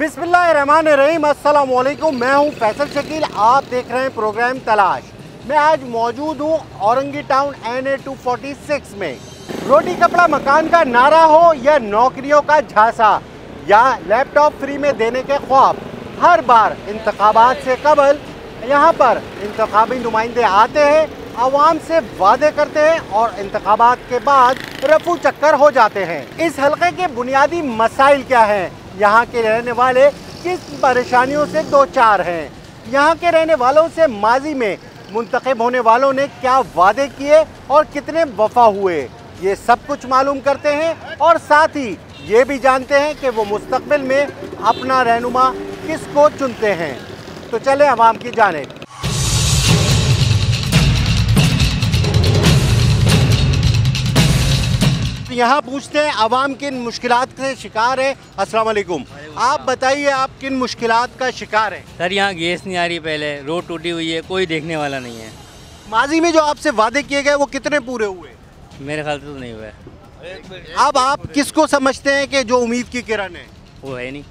बिस्मिल्लाहिर्रहमानिर्रहीम, अस्सलाम वालेकुम। मैं हूं फैसल शकील, आप देख रहे हैं प्रोग्राम तलाश। मैं आज मौजूद हूं औरंगी टाउन NA 246 में। रोटी कपड़ा मकान का नारा हो या नौकरियों का झांसा या लैपटॉप फ्री में देने के ख्वाब, हर बार इंतखाबात से कबल यहाँ पर इंतखाबी नुमाइंदे आते हैं, आवाम से वादे करते हैं और इंतखाबात के बाद रफू चक्कर हो जाते हैं। इस हल्के के बुनियादी मसाइल क्या हैं? यहाँ के रहने वाले किस परेशानियों से दो चार हैं? यहाँ के रहने वालों से माजी में मुंतखब होने वालों ने क्या वादे किए और कितने वफा हुए, ये सब कुछ मालूम करते हैं और साथ ही ये भी जानते हैं कि वो मुस्तकबिल में अपना रहनुमा किसको चुनते हैं। तो चले अवाम की जानिब। यहाँ पूछते हैं अवाम किन मुश्किलात से शिकार है। अस्सलाम वालेकुम, आप बताइए आप किन मुश्किलात का शिकार है? सर यहाँ गैस नहीं आ रही, पहले रोड टूटी हुई है, कोई देखने वाला नहीं है। माजी में जो आपसे वादे किए गए वो कितने पूरे हुए? मेरे ख्याल से तो नहीं हुआ है। अब आप किसको समझते हैं कि जो उम्मीद की किरण है? वो है नहीं।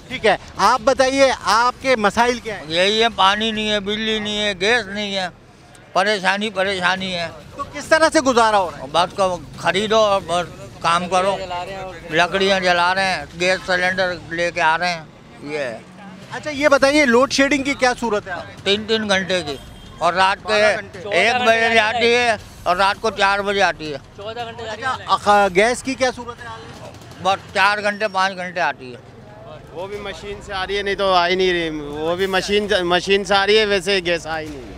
ठीक है, आप बताइए आपके मसाइल क्या हैं? यही है, पानी नहीं है, बिजली नहीं है, गैस नहीं है, परेशानी है। तो किस तरह से गुजारा हो रहा है? बस को खरीदो और बस काम करो, लकड़ियाँ जला रहे हैं, गैस सिलेंडर लेके आ रहे हैं, ये है। अच्छा ये बताइए लोड शेडिंग की क्या सूरत है? 3-3 घंटे की, और रात के 1 बजे आती है और रात को 4 बजे आती है। 14 घंटे। अच्छा गैस की क्या सूरत है? बस 4 घंटे 5 घंटे आती है। वो भी मशीन से आ रही है, नहीं तो आ ही नहीं रही। वो भी मशीन से आ रही है, वैसे गैस आ ही नहीं रही।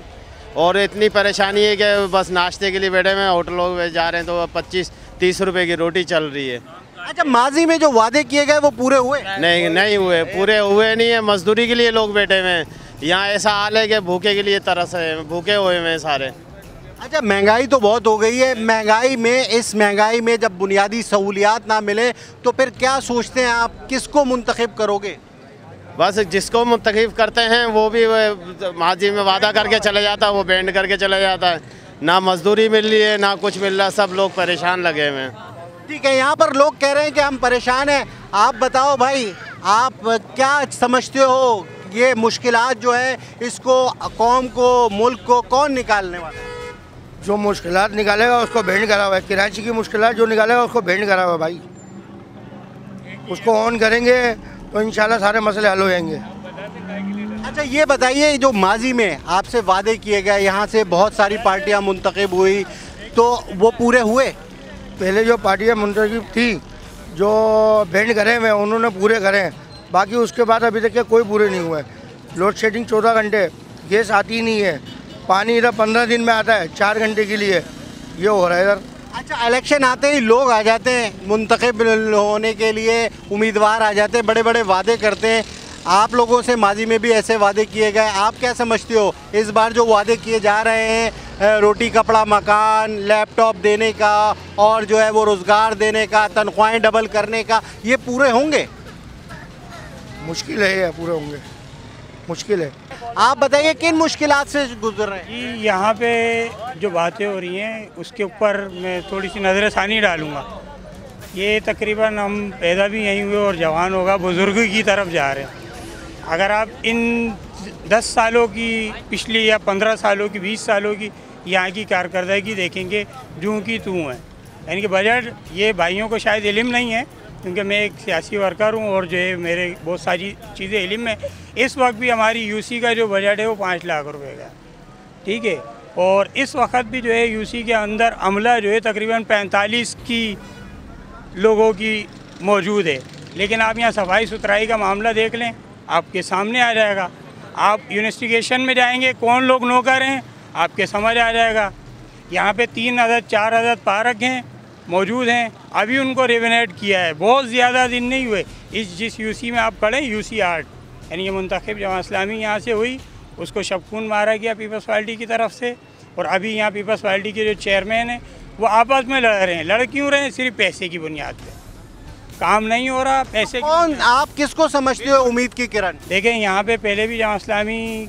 और इतनी परेशानी है कि बस नाश्ते के लिए बैठे हुए होटलों में जा रहे हैं तो 25-30 रुपए की रोटी चल रही है। अच्छा माजी में जो वादे किए गए वो पूरे हुए? नहीं हुए, पूरे हुए नहीं है। मजदूरी के लिए लोग बैठे हुए हैं। यहाँ ऐसा हाल है कि भूखे के लिए तरस है, भूखे हुए हैं सारे। अच्छा महंगाई तो बहुत हो गई है, इस महंगाई में जब बुनियादी सहूलियात ना मिले तो फिर क्या सोचते हैं आप, किसको मुंतखब करोगे? बस जिसको मुंतखब करते हैं वो भी माजी में वादा करके चले जाता है, वो बैंड करके चले जाता है। ना मजदूरी मिल रही है ना कुछ मिल रहा, सब लोग परेशान लगे हुए हैं। ठीक है, यहाँ पर लोग कह रहे हैं कि हम परेशान हैं। आप बताओ भाई, आप क्या समझते हो ये मुश्किलात जो है इसको कौम को, मुल्क को कौन निकालने वाला है? जो मुश्किलात निकालेगा उसको भेंट करा हुआ है। कराची की मुश्किलात जो निकालेगा उसको भेंट करा हुआ है भाई। उसको ऑन करेंगे तो इंशाल्लाह सारे मसले हल हो जाएंगे। अच्छा ये बताइए जो माजी में आपसे वादे किए गए, यहाँ से बहुत सारी पार्टियाँ मुंतखब हुई तो वो पूरे हुए? पहले जो पार्टियाँ मुंतखब थी जो भेंट करे हुए उन्होंने पूरे करे हैं, बाकी उसके बाद अभी तक के कोई पूरे नहीं हुए। लोड शेडिंग 14 घंटे, गैस आती नहीं है, पानी इधर 15 दिन में आता है 4 घंटे के लिए, ये हो रहा है इधर। अच्छा इलेक्शन आते ही लोग आ जाते हैं मुंतखब होने के लिए, उम्मीदवार आ जाते हैं, बड़े बड़े वादे करते हैं। आप लोगों से माजी में भी ऐसे वादे किए गए, आप क्या समझते हो इस बार जो वादे किए जा रहे हैं, रोटी कपड़ा मकान, लैपटॉप देने का और जो है वो रोज़गार देने का, तनख्वाहें डबल करने का, ये पूरे होंगे? मुश्किल है, ये पूरे होंगे, मुश्किल है। आप बताइए किन मुश्किलात से गुजर रहे हैं? जी यहाँ पे जो बातें हो रही हैं उसके ऊपर मैं थोड़ी सी नज़रसानी डालूँगा। ये तकरीबन हम पैदा भी यहीं हुए और जवान होगा बुज़ुर्ग की तरफ जा रहे हैं। अगर आप इन 10 सालों की, पिछली या 15 सालों की, 20 सालों की यहाँ की कारकर्दगी देखेंगे, जूँ की तूँ है। यानी कि बजट, ये भाइयों को शायद इल्म नहीं है क्योंकि मैं एक सियासी वर्कर हूँ और जो है मेरे बहुत सारी चीज़ें इल्म में। इस वक्त भी हमारी यूसी का जो बजट है वो 5 लाख रुपए का, ठीक है। और इस वक्त भी जो है यूसी के अंदर अमला जो है तकरीबन 45 की लोगों की मौजूद है। लेकिन आप यहाँ सफाई सुथराई का मामला देख लें, आपके सामने आ जाएगा। आप इन्वेस्टिगेशन में जाएंगे कौन लोग नौकर हैं, आपके समझ आ जाएगा। यहाँ पे 3 अदद 4 अदद पार्क हैं, मौजूद हैं, अभी उनको रेवेनेट किया है, बहुत ज़्यादा दिन नहीं हुए। जिस यूसी में आप खड़े, यूसी 8 यानी ये मुंतखब जमात इस्लामी यहाँ से हुई, उसको शबखून मारा गया पीपल्स पार्टी की तरफ से। और अभी यहाँ पीपल्स पार्टी के जो चेयरमैन हैं वो आपस में लड़ रहे हैं। लड़ क्यों रहे हैं? सिर्फ पैसे की बुनियाद पर। काम नहीं हो रहा, पैसे। कौन, आप किसको समझते हो उम्मीद की किरण? देखें यहाँ पे पहले भी जमात इस्लामी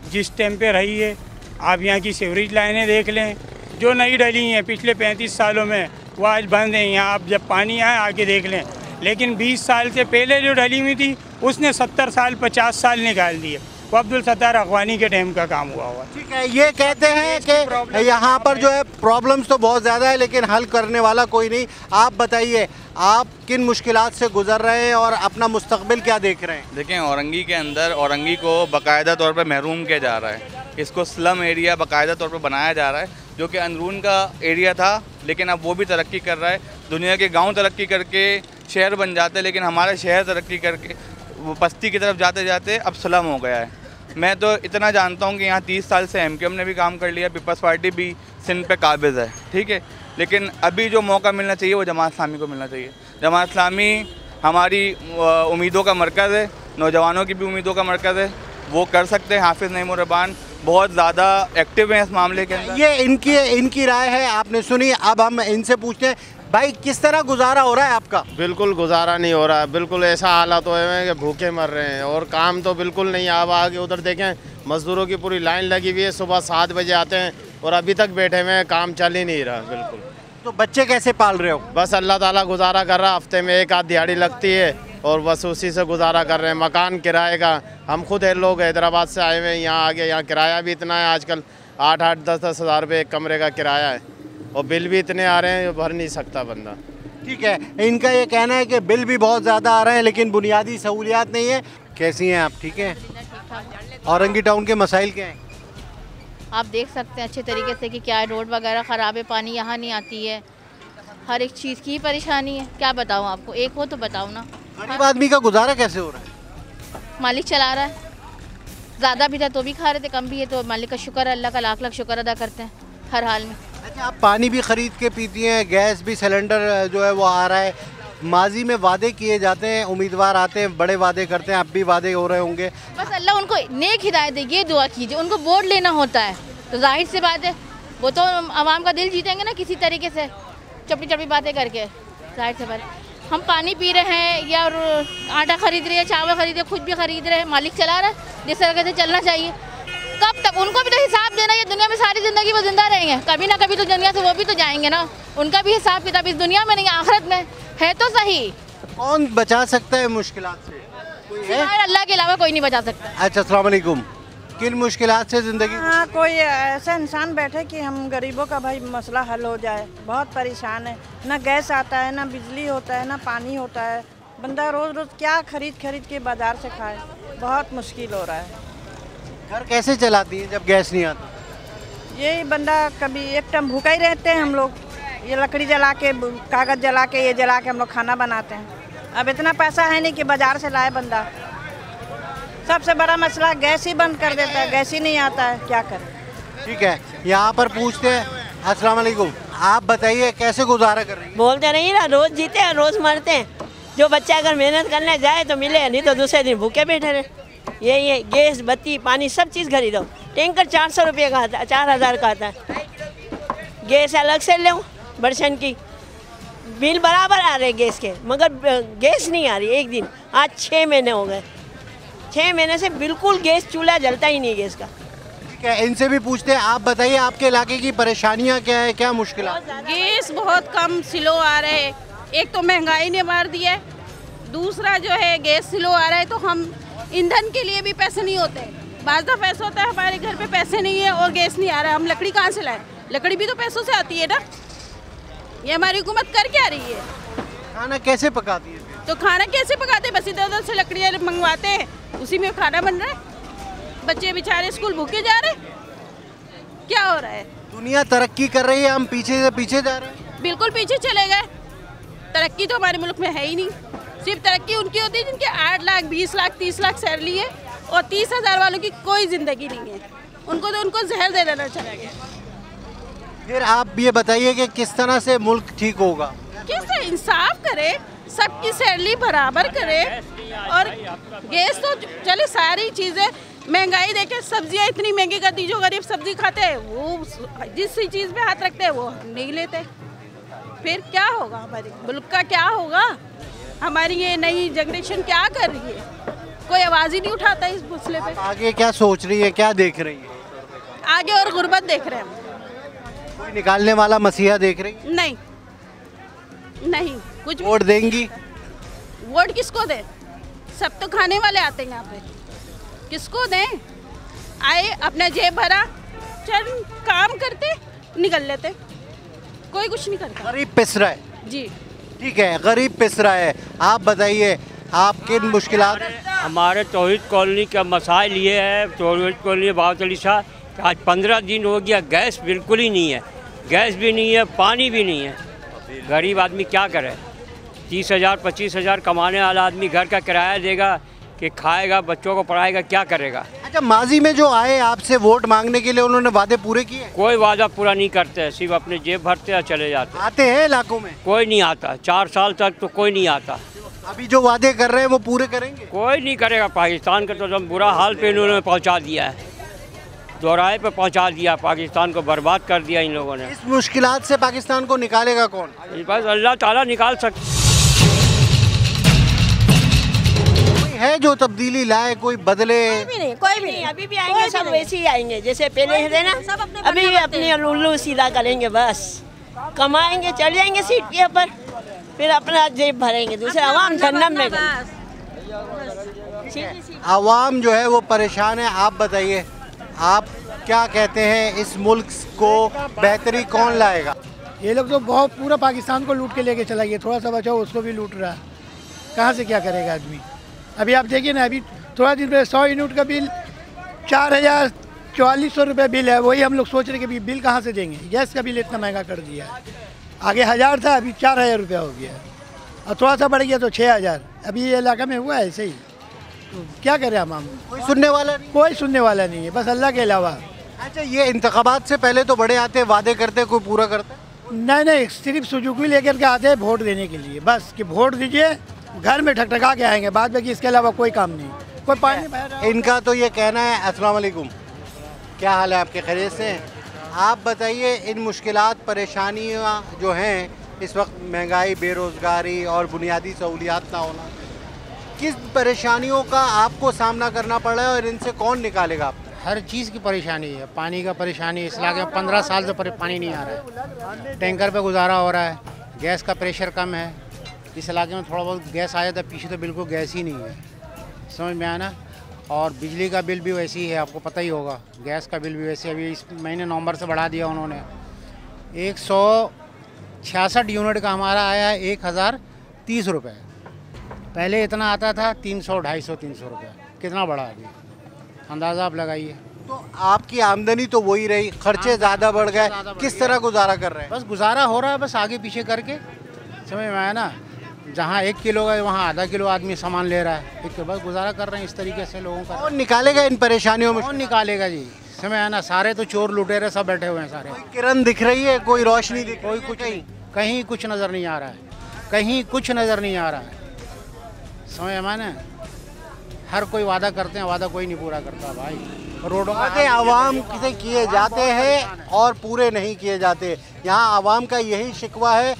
जिस टाइम पे रही है, आप यहाँ की सीवरेज लाइनें देख लें जो नई डली हैं पिछले 35 सालों में, वो आज बंद हैं। यहाँ आप जब पानी आए आके देख लें, लेकिन 20 साल से पहले जो डली हुई थी उसने 70 साल 50 साल निकाल दिए। वो अब्दुल सत्तार अखवानी के टाइम का काम हुआ हुआ। ठीक है, ये कहते हैं कि यहाँ पर जो है प्रॉब्लम्स तो बहुत ज़्यादा है लेकिन हल करने वाला कोई नहीं। आप बताइए, आप किन मुश्किलात से गुजर रहे हैं और अपना मुस्तकबिल क्या देख रहे हैं? देखें, औरंगी के अंदर औरंगी को बाकायदा तौर पर महरूम किया जा रहा है। इसको स्लम एरिया बाकायदा तौर पर बनाया जा रहा है, जो कि अंदरून का एरिया था, लेकिन अब वो भी तरक्की कर रहा है। दुनिया के गाँव तरक्की करके शहर बन जाते हैं, लेकिन हमारा शहर तरक्की करके वो बस्ती की तरफ जाते जाते अब स्लम हो गया है। मैं तो इतना जानता हूँ कि यहाँ 30 साल से MQM ने भी काम कर लिया, पीपल्स पार्टी भी सिंध पे काबिज़ है, ठीक है। लेकिन अभी जो मौका मिलना चाहिए वो जमात इस्लामी को मिलना चाहिए। जमात इस्लामी हमारी उम्मीदों का मरकज़ है, नौजवानों की भी उम्मीदों का मरकज़ है, वो कर सकते हैं। हाफिज़ नईम रहमान बहुत ज़्यादा एक्टिव हैं इस मामले के अंदर। ये इनकी राय है, आपने सुनी। अब हम इनसे पूछते हैं, भाई किस तरह गुजारा हो रहा है आपका? बिल्कुल गुजारा नहीं हो रहा है, बिल्कुल ऐसा हालात हुए हैं कि भूखे मर रहे हैं और काम तो बिल्कुल नहीं। अब आगे उधर देखें, मज़दूरों की पूरी लाइन लगी हुई है, सुबह 7 बजे आते हैं और अभी तक बैठे हुए हैं, काम चल ही नहीं रहा बिल्कुल। तो बच्चे कैसे पाल रहे हो? बस अल्लाह ताला गुजारा कर रहा, हफ्ते में 1 आध दिहाड़ी लगती है और बस उसी से गुजारा कर रहे हैं। मकान किराए का, हम खुद है लोग हैदराबाद से आए हुए हैं, यहाँ आगे यहाँ किराया भी इतना है आजकल, 8-8, 10-10 हज़ार रुपये एक कमरे का किराया है और बिल भी इतने आ रहे हैं, भर नहीं सकता बंदा। ठीक है, इनका ये कहना है कि बिल भी बहुत ज़्यादा आ रहे हैं लेकिन बुनियादी सहूलियात नहीं है। कैसी हैं आप? ठीक है। औरंगी टाउन के मसाइल क्या हैं? आप देख सकते हैं अच्छे तरीके से कि क्या है, रोड वगैरह ख़राब है, पानी यहाँ नहीं आती है, हर एक चीज़ की परेशानी है। क्या बताऊँ आपको, एक हो तो बताओ ना। गरीब आदमी का गुजारा कैसे हो रहा है? मालिक चला रहा है, ज़्यादा भी था तो भी खा रहे थे, कम भी है तो मालिक का शुक्र है, अल्लाह का लाख लाख शुक्र अदा करते हैं हर हाल में। अच्छा, आप पानी भी ख़रीद के पीती हैं, गैस भी, सिलेंडर जो है वो आ रहा है। माजी में वादे किए जाते हैं, उम्मीदवार आते हैं, बड़े वादे करते हैं, अब भी वादे हो रहे होंगे। बस अल्लाह उनको नेक हिदायत दे, ये दुआ कीजिए। उनको वोट लेना होता है तो जाहिर सी बात है वो तो आवाम का दिल जीतेंगे ना किसी तरीके से, चपड़ी चपड़ी बातें करके। जाहिर सी बात, हम पानी पी रहे हैं या आटा खरीद रहे हैं, चावल खरीद रहे हैं, खुद भी खरीद रहे हैं, मालिक चला रहा है जिस तरह से चलना चाहिए। कब तक उनको भी तो हिसाब देना, ये दुनिया में सारी ज़िंदगी वो जिंदा रहेंगे, कभी ना कभी तो दुनिया से वो भी तो जाएंगे ना। उनका भी हिसाब किताब इस दुनिया में नहीं, आखिरत में है तो सही। कौन बचा सकता है मुश्किलात से? कोई है? अल्लाह के अलावा कोई नहीं बचा सकता। अच्छा, अस्सलाम वालेकुम। किन मुश्किलात से ज़िंदगी? हाँ, कोई ऐसा इंसान बैठे कि हम गरीबों का भाई मसला हल हो जाए। बहुत परेशान है, ना गैस आता है, ना बिजली होता है, ना पानी होता है। बंदा रोज़ रोज़ क्या खरीद के बाज़ार से खाए, बहुत मुश्किल हो रहा है। घर कैसे चलाती है जब गैस नहीं आता? यही बंदा कभी एक टाइम भूखा ही रहते हैं हम लोग, ये लकड़ी जला के, कागज़ जला के, ये जला के हम लोग खाना बनाते हैं। अब इतना पैसा है नहीं कि बाज़ार से लाए बंदा। सबसे बड़ा मसला गैस ही बंद कर देता है, गैस ही नहीं आता है, क्या करें। ठीक है, यहाँ पर पूछते हैं। अस्सलाम वालेकुम, आप बताइए कैसे गुजारा कर रही हैं? बोलते नहीं ना, रोज़ जीते हैं रोज़ मरते हैं। जो बच्चा अगर मेहनत करने जाए तो मिले, नहीं तो दूसरे दिन भूखे बैठे रहे। ये गैस, बत्ती, पानी सब चीज़ खरीदो। टैंकर 400 रुपये का आता है, 4000 का आता है। गैस अलग से लो, बर्शन की बिल बराबर आ रहे गैस के, मगर गैस नहीं आ रही। एक दिन आज 6 महीने हो गए, 6 महीने से बिल्कुल गैस चूल्हा जलता ही नहीं गैस का। ठीक है, इनसे भी पूछते हैं। आप बताइए आपके इलाके की परेशानियाँ क्या है, क्या मुश्किल? गैस बहुत कम स्लो आ रहे हैं। एक तो महंगाई ने मार दिया है, दूसरा जो है गैस स्लो आ रहा है तो हम ईंधन के लिए भी पैसे नहीं होते। बाज़ दफ़ा ऐसा होता है हमारे घर पे पैसे नहीं है और गैस नहीं आ रहा है, हम लकड़ी कहाँ से लाएं? लकड़ी भी तो पैसों से आती है ना। ये हमारी हुकूमत कर क्या रही है? खाना कैसे पकाती है? तो खाना कैसे पकाते हैं? बस इधर उधर से लकड़ियाँ मंगवाते हैं, उसी में खाना बन रहा है। बच्चे बेचारे स्कूल भूखे जा रहे हैं, क्या हो रहा है? दुनिया तरक्की कर रही है, हम पीछे से पीछे जा रहे हैं। बिल्कुल पीछे चले गए। तरक्की तो हमारे मुल्क में है ही नहीं। सिर्फ तरक्की उनकी होती है जिनके 8 लाख, 20 लाख, 30 लाख सैलरी है और 30,000 वालों की कोई ज़िंदगी नहीं है। उनको तो उनको जहर दे देना चाहिए। फिर आप ये बताइए कि किस तरह से मुल्क ठीक होगा? कैसे इंसाफ करे, सबकी सैलरी बराबर करे और गैस तो चले, सारी चीज़ें महंगाई देखे, सब्जियां इतनी महंगी कर दी, जो गरीब सब्जी खाते हैं वो जिस चीज़ पे हाथ रखते हैं वो नहीं लेते। फिर क्या होगा, हमारे मुल्क का क्या होगा? हमारी ये नई जनरेशन क्या कर रही है? कोई आवाज़ ही नहीं उठाता इस मसले पे। आगे क्या सोच रही है, क्या देख रही है? आगे और गुर्बत देख रहे हैं। कोई निकालने वाला मसीहा देख रही है? नहीं, कुछ वोट देंगी? वोट किसको दें? सब तो खाने वाले आते हैं यहाँ पे, किसको दें? आए अपना जेब भरा, चल काम करते निकल लेते, कोई कुछ नहीं करता। गरीब पिस रहा है जी, ठीक है, गरीब पिस रहा है। आप बताइए आप किन मुश्किलात? हमारे तौहीद कॉलोनी का मसाइल ये है, तौहीद कॉलोनी बावत अली शाह, कि आज 15 दिन हो गया गैस बिल्कुल ही नहीं है, गैस भी नहीं है, पानी भी नहीं है। गरीब आदमी क्या करे? 30,000 25,000 कमाने वाला आदमी घर का किराया देगा कि खाएगा, बच्चों को पढ़ाएगा, क्या करेगा? अच्छा, माजी में जो आए आपसे वोट मांगने के लिए, उन्होंने वादे पूरे किए? कोई वादा पूरा नहीं करते, सिर्फ अपने जेब भरते हैं, चले जाते। आते हैं इलाकों में? कोई नहीं आता, 4 साल तक तो कोई नहीं आता। अभी जो वादे कर रहे हैं वो पूरे करेंगे? कोई नहीं करेगा। पाकिस्तान का तो एकदम बुरा हाल पे इन्होंने पहुंचा दिया है, दोराहे पे पहुंचा दिया, पाकिस्तान को बर्बाद कर दिया इन लोगों ने। इस मुश्किलात से पाकिस्तान को निकालेगा कौन? बस अल्लाह ताला निकाल सकता है, जो तब्दीली लाए, कोई बदले? कोई भी नहीं, अभी भी आएंगे, सब वैसे ही आएंगे जैसे पहले थे ना, अभी भी अपनी उल्लू सीधा करेंगे, बस कमाएंगे, चल जाएंगे सीट के ऊपर, फिर अपना जेब भरेंगे, दूसरे आवाम जहन्नम में। आवाम जो है वो परेशान है। आप बताइए, आप क्या कहते हैं, इस मुल्क को बेहतरी कौन लाएगा? ये लोग तो बहुत पूरा पाकिस्तान को लूट के लेके चला गया, थोड़ा सा बचाओ उसको भी लूट रहा है, कहाँ से क्या करेगा आदमी? अभी आप देखिए ना, अभी थोड़ा दिन पहले 100 यूनिट का बिल 4,000-4,400 रुपये बिल है, वही हम लोग सोच रहे कि बिल कहाँ से देंगे? गैस का बिल इतना महंगा कर दिया है, आगे 1,000 था, अभी 4,000 रुपया हो गया, और थोड़ा सा बढ़ गया तो 6,000। अभी ये इलाका में हुआ है ऐसे ही, तो क्या करें हम? कोई सुनने वाला नहीं? कोई सुनने वाला नहीं है, बस अल्लाह के अलावा। अच्छा, ये इंतखाबात से पहले तो बड़े आते, वादे करते, कोई पूरा करता? नहीं, सिर्फ सुजुकी लेकर के आते हैं वोट देने के लिए, बस कि वोट दीजिए, घर में ठकठका के आएंगे, बाद में कि इसके अलावा कोई काम नहीं, कोई पानी बह रहा है। इनका तो ये कहना है। अस्सलाम वालेकुम, क्या हाल है आपके? खैरियत से? आप बताइए, इन मुश्किलात परेशानियाँ जो हैं इस वक्त, महंगाई, बेरोज़गारी और बुनियादी सहूलियात ना होना, किस परेशानियों का आपको सामना करना पड़ रहा है और इनसे कौन निकालेगा आप? हर चीज़ की परेशानी है, पानी का परेशानी, इस इलाके में 15 साल से पानी नहीं आ रहा है, टैंकर पे गुजारा हो रहा है, गैस का प्रेशर कम है, इस इलाके में थोड़ा बहुत गैस आया था, पीछे तो बिल्कुल गैस ही नहीं है, समझ में आया ना? और बिजली का बिल भी वैसे ही है, आपको पता ही होगा, गैस का बिल भी वैसे, अभी इस महीने नवंबर से बढ़ा दिया उन्होंने। 166 यूनिट का हमारा आया है 1,030 रुपये, पहले इतना आता था 300, 250, 300 रुपये, कितना बढ़ा अभी, अंदाज़ा आप लगाइए। तो आपकी आमदनी तो वही रही, खर्चे ज़्यादा बढ़ गए, किस तरह गुजारा कर रहे हैं? बस गुजारा हो रहा है, बस आगे पीछे करके, समझ में आया ना? जहाँ 1 किलो का वहाँ आधा किलो आदमी सामान ले रहा है, एक बस गुजारा कर रहे हैं इस तरीके से लोगों का। कौन निकालेगा इन परेशानियों में? कौन निकालेगा जी, समझ आया ना? सारे तो चोर लुटेरे सब बैठे हुए हैं सारे। कोई किरण दिख रही है, कोई रोशनी दिख रही है? कोई कुछ नहीं, कहीं कुछ नज़र नहीं आ रहा है, कहीं कुछ नज़र नहीं आ रहा है, समझ में ना? हर कोई वादा करते हैं, वादा कोई नहीं पूरा करता भाई। रोडों वादे आवाम से किए जाते हैं और पूरे नहीं किए जाते। यहाँ आवाम का यही शिकवा है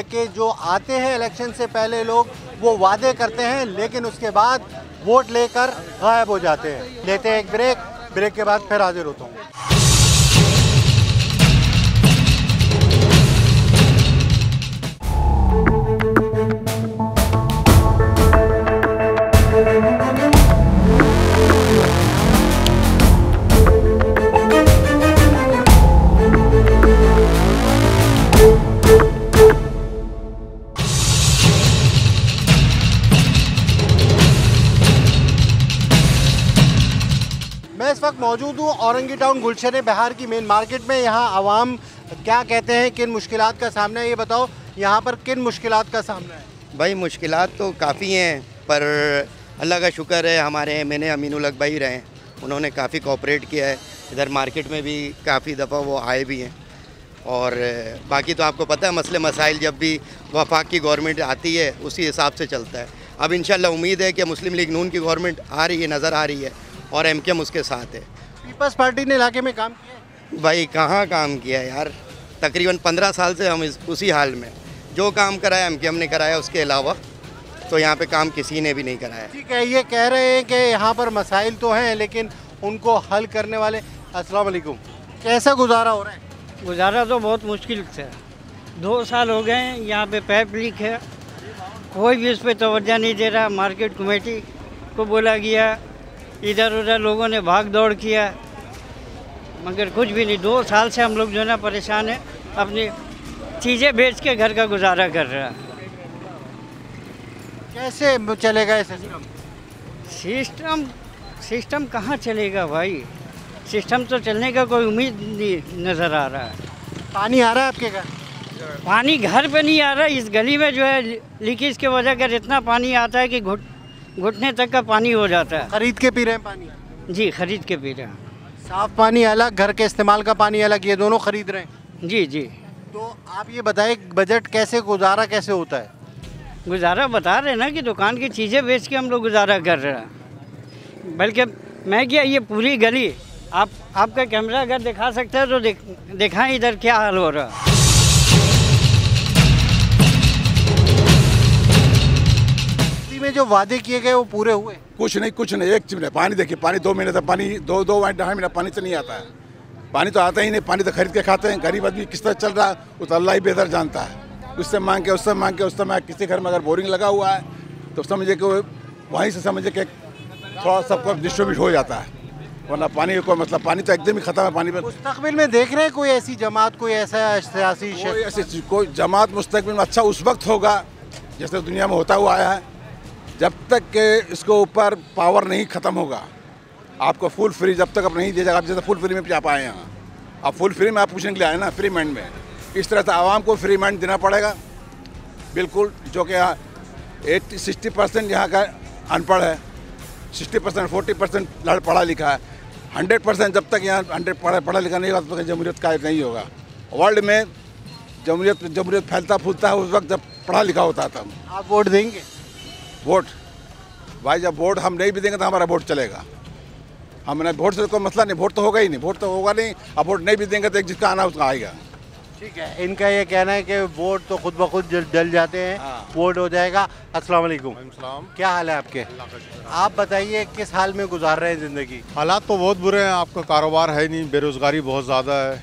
कि जो आते हैं इलेक्शन से पहले लोग, वो वादे करते हैं लेकिन उसके बाद वोट लेकर गायब हो जाते हैं। लेते हैं एक ब्रेक के बाद फिर हाजिर होता हूँ। मैं इस वक्त मौजूद हूँ औरंगी टाउन गुलशन बहार की मेन मार्केट में। यहाँ आवाम क्या कहते हैं, किन मुश्किलात का सामना है, ये बताओ यहाँ पर किन मुश्किलात का सामना है? भाई मुश्किलात तो काफ़ी हैं, पर अल्लाह का शुक्र है हमारे मैंने अमीनुल हक भाई रहे, उन्होंने काफ़ी कोऑपरेट किया है, इधर मार्केट में भी काफ़ी दफ़ा वो आए भी हैं। और बाकी तो आपको पता है मसले मसाइल जब भी वफाक की गवर्नमेंट आती है उसी हिसाब से चलता है। अब इंशाल्लाह उम्मीद है कि मुस्लिम लीग नून की गवर्नमेंट आ रही है, नज़र आ रही है, और एमकेएम उसके साथ है। पीपल्स पार्टी ने इलाके में काम किया? भाई कहाँ काम किया यार, तकरीबन 15 साल से हम उसी हाल में, जो काम कराया एमकेएम ने कराया, उसके अलावा तो यहाँ पे काम किसी ने भी नहीं कराया। ठीक है, ये कह रहे हैं कि यहाँ पर मसाइल तो हैं लेकिन उनको हल करने वाले। अस्सलाम वालेकुम, कैसा गुजारा हो रहा है? गुजारा तो बहुत मुश्किल से, 2 साल हो गए हैं, यहाँ पे पाइप लीक है, कोई भी इस पर तवज्जो नहीं दे रहा। मार्केट कमेटी को बोला गया, इधर उधर लोगों ने भाग दौड़ किया, मगर कुछ भी नहीं। 2 साल से हम लोग जो है ना परेशान हैं, अपनी चीज़ें बेच के घर का गुजारा कर रहा है। कैसे चलेगा ये सिस्टम कहाँ चलेगा भाई? सिस्टम तो चलने का कोई उम्मीद नहीं नज़र आ रहा है। पानी आ रहा है आपके घर? पानी घर पे नहीं आ रहा। इस गली में जो है लीकेज की वजह कर इतना पानी आता है कि घुटने तक का पानी हो जाता है। खरीद के पी रहे हैं पानी? जी, खरीद के पी रहे हैं। साफ पानी अलग, घर के इस्तेमाल का पानी अलग, ये दोनों खरीद रहे हैं? जी जी। तो आप ये बताएं, बजट कैसे, गुजारा कैसे होता है? गुजारा बता रहे हैं ना कि दुकान की चीज़ें बेच के हम लोग गुजारा कर रहे हैं। बल्कि मैं क्या, ये पूरी गली आपका कैमरा अगर दिखा सकता है तो दिखाएं इधर क्या हाल हो रहा है। में जो वादे किए गए वो पूरे हुए? कुछ नहीं, एक चीज नहीं। पानी देखिए, पानी 2 महीने तक पानी 2-2.5 महीना पानी से नहीं आता है। पानी तो आता ही नहीं, पानी तो खरीद के खाते हैं। गरीब आदमी किस तरह चल रहा है वो तो अल्लाह ही बेहतर जानता है। उससे मांग के उससे मांग के उससे मांग, किसी घर में अगर बोरिंग लगा हुआ है तो समझिए कि वहीं से समझिए कि थोड़ा सबको डिस्ट्रीब्यूट हो जाता है, वरना पानी का कोई मतलब, पानी तो एकदम ही खत्म है। पानी में मुस्तकबिल में देख रहे हैं कोई ऐसी जमात, कोई ऐसा सियासी कोई जमात मुस्तकबिल में अच्छा उस वक्त होगा जैसे दुनिया में होता हुआ आया है, जब तक के इसको ऊपर पावर नहीं ख़त्म होगा। आपको फुल फ्री जब तक आप नहीं दे जाएगा, आप जैसे फुल फ्री में आप आए यहाँ, आप फुल फ्री में आप पूछने के लिए आए ना, फ्री माइंड में। इस तरह से आवाम को फ्री माइंड देना पड़ेगा बिल्कुल। जो कि यहाँ 60% यहाँ का अनपढ़ है, 60% 40% पढ़ा लिखा है। 100% जब तक यहाँ 100 पढ़ा लिखा नहीं होगा तब तक जमहूरियत कायम नहीं होगा। वर्ल्ड में जमहूरियत फैलता फूलता है उस वक्त जब पढ़ा लिखा होता था। आप वोट देंगे? वोट भाई, जब वोट हम नहीं भी देंगे तो हमारा वोट चलेगा। हमने वोट से कोई मसला नहीं, वोट तो होगा ही नहीं, वोट तो होगा नहीं। अब वोट नहीं भी देंगे तो एक जिसका आना उसका आएगा। ठीक है, इनका ये कहना है कि वोट तो खुद ब खुद जल जाते हैं। वोट हो जाएगा। अस्सलाम वालेकुम। क्या हाल है आपके? आप बताइए किस हाल में गुजार रहे हैं ज़िंदगी? हालात तो बहुत बुरे हैं। आपका कारोबार है नहीं, बेरोज़गारी बहुत ज़्यादा है,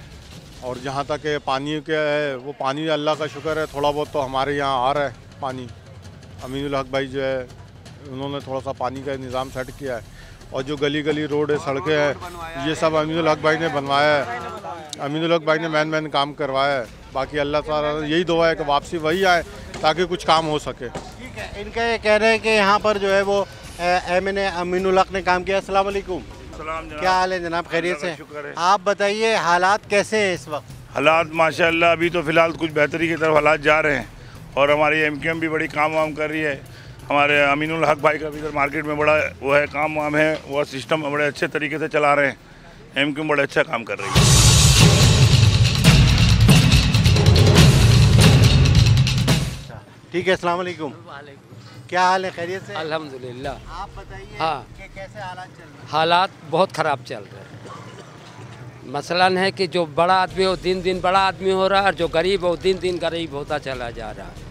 और जहाँ तक पानी के है वो पानी अल्लाह का शुक्र है, थोड़ा बहुत तो हमारे यहाँ आ रहा है पानी। अमीनुल हक भाई जो है उन्होंने थोड़ा सा पानी का निज़ाम सेट किया है, और जो गली गली रोड है, सड़कें हैं, ये सब अमीनुल हक भाई ने बनवाया है। अमीनुल हक भाई ने मैन काम करवाया है। बाकी अल्लाह ताला यही दुआ है कि वापसी वही आए ताकि कुछ काम हो सके। ठीक है, इनका ये कह रहे हैं कि यहाँ पर जो है वो एमएनए अमीनुल हक ने काम किया। अस्सलाम वालेकुम। क्या हाल है जनाब? खैरियत से? आप बताइए हालात कैसे हैं इस वक्त? हालात माशाल्लाह अभी तो फ़िलहाल कुछ बेहतरी की तरफ हालात जा रहे हैं, और हमारी एमक्यूएम भी बड़ी काम वाम कर रही है। हमारे अमीनुल हक भाई का भी इधर मार्केट में बड़ा वो है काम वाम है, वो सिस्टम बड़े अच्छे तरीके से चला रहे हैं। एमक्यूएम बड़ा अच्छा काम कर रही है। ठीक है, अस्सलाम वालेकुम। क्या हाल है? खैरियत से? अल्हम्दुलिल्लाह। आप बताइए हाँ, कि कैसे हालात चल रहे हैं? हालात बहुत ख़राब चल रहे हैं। मसलन है कि जो बड़ा आदमी है वो दिन दिन बड़ा आदमी हो रहा है, और जो गरीब है वो दिन दिन गरीब होता चला जा रहा है।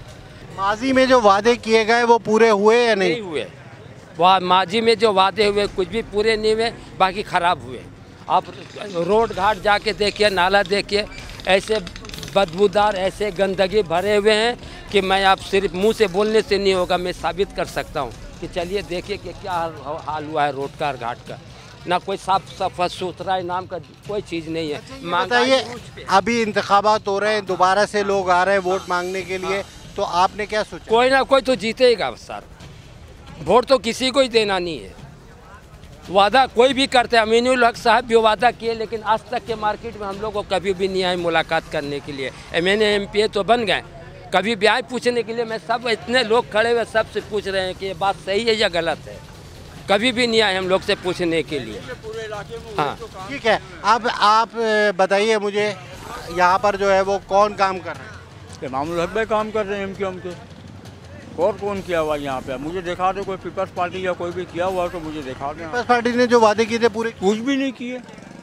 माजी में जो वादे किए गए वो पूरे हुए या नहीं हुए? वह माजी में जो वादे हुए कुछ भी पूरे नहीं हुए, बाकी ख़राब हुए। आप रोड घाट जाके देखिए, नाला देखिए, ऐसे बदबूदार, ऐसे गंदगी भरे हुए हैं कि मैं आप सिर्फ मुंह से बोलने से नहीं होगा, मैं साबित कर सकता हूं कि चलिए देखिए कि क्या हाल हुआ है रोड का और घाट का। ना कोई साफ सफा सुथरा नाम का कोई चीज़ नहीं है। बताइए, अभी इंतखाबात हो रहे हैं, दोबारा से लोग आ रहे हैं वोट मांगने के लिए, तो आपने क्या सोचा? कोई ना कोई तो जीतेगा सर, वोट तो किसी को ही देना नहीं है। वादा कोई भी करते हैं, अमीनुल हक साहब भी वादा किए, लेकिन आज तक के मार्केट में हम लोग को कभी भी नहीं आए मुलाकात करने के लिए। एमएनए एमपीए तो बन गए, कभी भी आए पूछने के लिए। मैं सब इतने लोग खड़े हुए सबसे पूछ रहे हैं कि ये बात सही है या गलत है, कभी भी नहीं आए हम लोग से पूछने के लिए। हाँ ठीक है, अब आप बताइए मुझे, यहाँ पर जो है वो कौन काम कर रहे हैं? अमीनुल हक भाई काम कर रहे हैं एमक्यूएम के। और कौन किया हुआ यहाँ पे? मुझे दिखा दो कोई पीपल्स पार्टी या कोई भी किया हुआ तो मुझे दिखा दें। पीपल्स पार्टी ने जो वादे किए थे पूरे कुछ भी नहीं किए।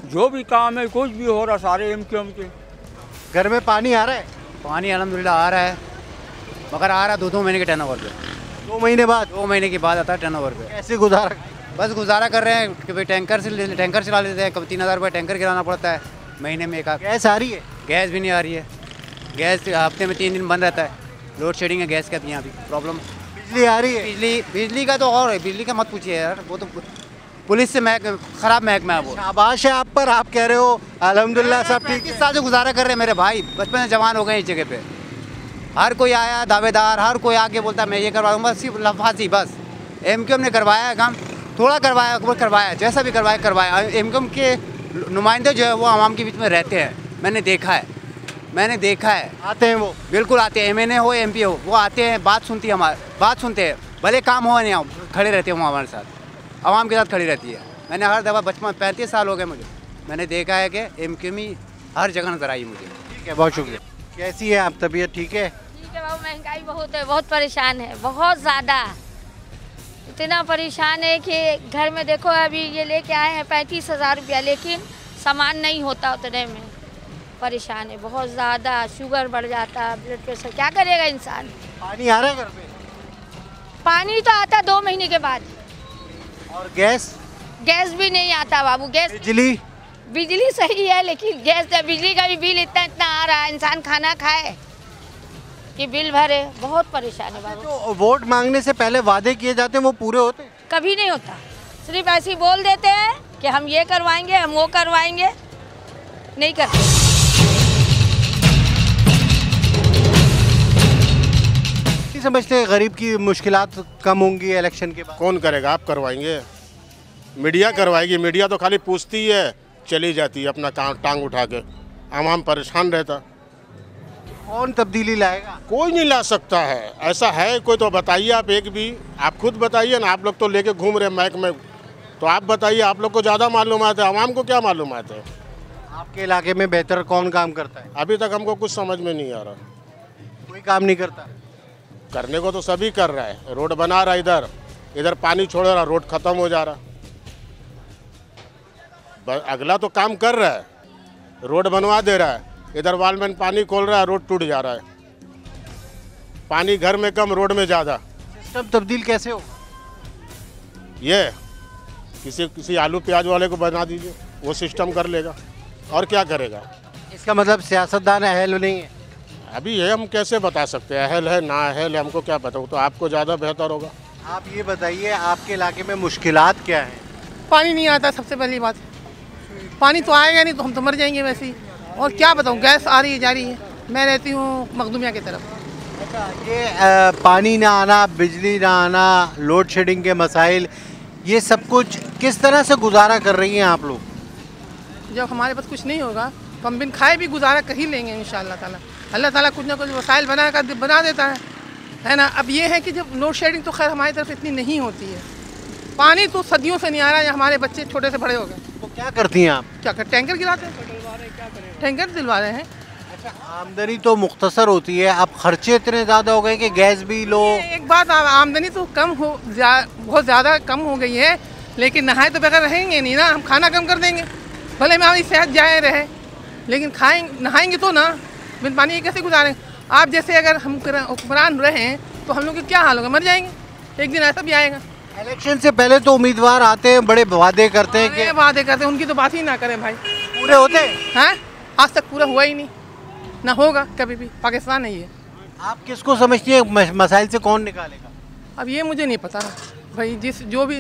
जो भी काम है कुछ भी हो रहा सारे एमक्यूएम के। घर में पानी आ रहा है? पानी अल्हम्दुलिल्लाह आ रहा है, मगर आ रहा है 2-2 महीने के टर्नओवर पे। 2 महीने बाद? 2 महीने के बाद आता है टर्नओवर पे। कैसे गुजारा? बस गुजारा कर रहे हैं कि भाई टैंकर चला लेते हैं। कभी 3000 रुपये टैंकर गिराना पड़ता है महीने में। एक गैस आ रही है? गैस भी नहीं आ रही है। गैस हफ्ते में 3 दिन बंद रहता है। लोड शेडिंग है गैस का, यहाँ भी प्रॉब्लम बिजली आ रही है? बिजली का तो और है, बिजली का मत पूछिए यार, वो तो पुलिस से खराब महकमा है वो। शाबाश है आप पर, आप कह रहे हो अल्हम्दुलिल्लाह सब ठीक। 30 साल से गुजारा कर रहे हैं मेरे भाई, बचपन से जवान हो गए इस जगह पे। हर कोई आया दावेदार, हर कोई आके बोलता मैं ये करवाऊंगा, सिर्फ लफाजी बस। एमक्यूएम ने करवाया है काम, थोड़ा करवाया, जैसा भी करवाया। एमक्यूएम के नुमाइंदे जो है वो आवाम के बीच में रहते हैं, मैंने देखा है। आते हैं वो? बिल्कुल आते हैं, MNA हो MP हो, वो आते हैं, बात सुनते हैं, भले काम हो नहीं, खड़े रहते हैं वो हमारे साथ, आवाम के साथ खड़ी रहती है। मैंने हर दफ़ा बचपन 35 साल हो गए मुझे, मैंने देखा है कि एमक्यूएम ही हर जगह नजर आई मुझे। ठीक है, बहुत शुक्रिया। कैसी है आप, तबीयत ठीक है? ठीक है बाबू, महंगाई बहुत है, बहुत परेशान है, बहुत ज़्यादा। इतना परेशान है कि घर में देखो अभी ये लेके आए हैं 35,000 रुपया, लेकिन सामान नहीं होता उतने में। परेशान है बहुत ज़्यादा, शुगर बढ़ जाता, ब्लड प्रेशर, क्या करेगा इंसान। पानी आ रहा है घर पे? पानी तो आता 2 महीने के बाद। और गैस? गैस भी नहीं आता बाबू। गैस, बिजली सही है, लेकिन गैस, बिजली का भी बिल इतना आ रहा है, इंसान खाना खाए कि बिल भरे, बहुत परेशान है बाबू। तो वोट मांगने से पहले वादे किए जाते हैं, वो पूरे होते? कभी नहीं होता, सिर्फ ऐसे ही बोल देते हैं कि हम ये करवाएंगे, हम वो करवाएंगे, नहीं करते। समझते गरीब की मुश्किलात कम होंगी इलेक्शन के बाद? कौन करेगा, आप करवाएंगे, मीडिया करवाएगी। मीडिया तो खाली पूछती है, चली जाती है अपना टांग उठा के, आवाम परेशान रहता। कौन तब्दीली लाएगा? कोई नहीं ला सकता है, ऐसा है कोई तो बताइए आप, एक भी आप खुद बताइए ना। आप लोग तो लेके घूम रहे माइक में, तो आप बताइए, आप लोग को ज़्यादा मालूमात है, आवाम को क्या मालूमात है? आपके इलाके में बेहतर कौन काम करता है? अभी तक हमको कुछ समझ में नहीं आ रहा। कोई काम नहीं करता? करने को तो सभी कर रहा है, रोड बना रहा है, इधर पानी छोड़ रहा, रोड खत्म हो जा रहा। अगला तो काम कर रहा है, रोड बनवा दे रहा है, इधर वालमैन पानी खोल रहा है, रोड टूट जा रहा है। पानी घर में कम, रोड में ज़्यादा। सिस्टम तब्दील कैसे होगा? ये किसी आलू प्याज वाले को बना दीजिए, वो सिस्टम कर लेगा, और क्या करेगा। इसका मतलब सियासतदान अहल नहीं है? अभी ये हम कैसे बता सकते हैं, अहल है ना अहल है, हमको क्या पता, तो आपको ज़्यादा बेहतर होगा। आप ये बताइए, आपके इलाके में मुश्किलात क्या हैं? पानी नहीं आता, सबसे पहली बात। पानी तो आएगा नहीं तो हम तो मर जाएंगे वैसे ही। और क्या बताऊँ, गैस आ रही है, जा रही है। मैं रहती हूँ मखदूमिया की तरफ। अच्छा, ये पानी ना आना, बिजली ना आना, लोड शेडिंग के मसाइल, ये सब कुछ किस तरह से गुजारा कर रही हैं आप लोग? जब हमारे पास कुछ नहीं होगा तो हम बिन खाए भी गुजारा कर ही लेंगे इंशाअल्लाह ताला। अल्लाह ताला कुछ ना कुछ वसाइल बना देता है ना। अब ये है कि जब लोड शेडिंग तो खैर हमारी तरफ इतनी नहीं होती है, पानी तो सदियों से नहीं आ रहा है, हमारे बच्चे छोटे से बड़े हो गए। तो क्या करती हैं आप? क्या कर, टैंकर गिराते हैं, टैंकर दिलवा रहे हैं। अच्छा, आमदनी तो मुख्तसर होती है, अब खर्चे इतने ज़्यादा हो गए कि गैस भी लो। एक बात, आमदनी तो बहुत ज़्यादा कम हो गई है, लेकिन नहाए तो बगैर रहेंगे नहीं ना, हम खाना कम कर देंगे, भले में हमारी सेहत जाए रहे, लेकिन नहाएंगे तो ना, बिन पानी कैसे गुजारें। आप जैसे अगर हम हुक्मरान रहें तो हम लोग के क्या हाल होगा, मर जाएंगे, एक दिन ऐसा भी आएगा। इलेक्शन से पहले तो उम्मीदवार आते हैं, बड़े वादे करते हैं कि वादे करते हैं, उनकी तो बात ही ना करें भाई। पूरे होते हैं? आज तक पूरा हुआ ही नहीं, ना होगा कभी भी। पाकिस्तान नहीं है। आप किसको समझती है मसाइल से कौन निकालेगा? अब ये मुझे नहीं पता भाई, जो भी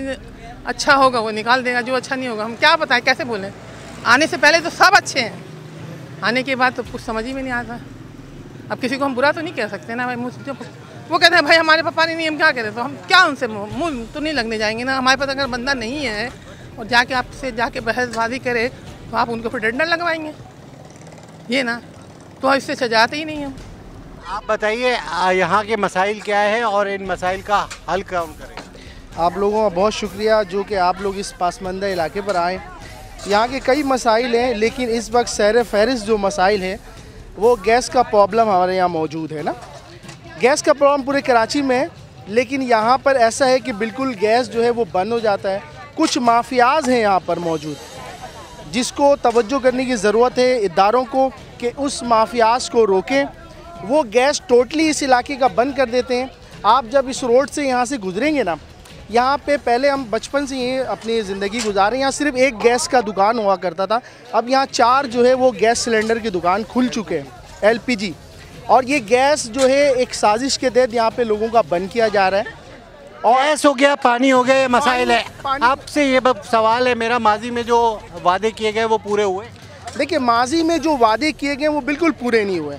अच्छा होगा वो निकाल देगा, जो अच्छा नहीं होगा हम क्या बताएं, कैसे बोलें। आने से पहले तो सब अच्छे हैं, आने के बाद तो कुछ समझ ही में नहीं आता। अब किसी को हम बुरा तो नहीं कह सकते ना भाई। वो कहते हैं भाई हमारे पास पानी नहीं, हम क्या करें, तो हम क्या उनसे मुँह तो नहीं लगने जाएंगे ना। हमारे पास अगर बंदा नहीं है और जाके आपसे जाके बहसबाजी करे तो आप उनके ऊपर डंडा लगवाएंगे, ये ना, तो इससे सजाते ही नहीं हम। आप बताइए यहाँ के मसाइल क्या है और इन मसाइल का हल कौन करेगा? आप लोगों का बहुत शुक्रिया जो कि आप लोग इस पासमानदा इलाके पर आए। यहाँ के कई मसाइल हैं, लेकिन इस वक्त सैर फहरिस्त जो मसाइल है वो गैस का प्रॉब्लम हमारे यहाँ मौजूद है ना। गैस का प्रॉब्लम पूरे कराची में है, लेकिन यहाँ पर ऐसा है कि बिल्कुल गैस जो है वो बंद हो जाता है। कुछ माफियाज हैं यहाँ पर मौजूद, जिसको तवज्जो करने की ज़रूरत है इदारों को कि उस माफियाज को रोकें। वो गैस टोटली इस इलाके का बंद कर देते हैं। आप जब इस रोड से यहाँ से गुजरेंगे ना, यहाँ पे पहले हम बचपन से ये अपनी ज़िंदगी गुजारे, यहाँ सिर्फ एक गैस का दुकान हुआ करता था, अब यहाँ 4 जो है वो गैस सिलेंडर की दुकान खुल चुके हैं, LPG। और ये गैस जो है एक साजिश के तहत यहाँ पे लोगों का बंद किया जा रहा है। और गैस हो गया, पानी हो गया, ये मसाइल है। आपसे ये सवाल है मेरा, माजी में जो वादे किए गए वो पूरे हुए? देखिए, माजी में जो वादे किए गए वो बिल्कुल पूरे नहीं हुए।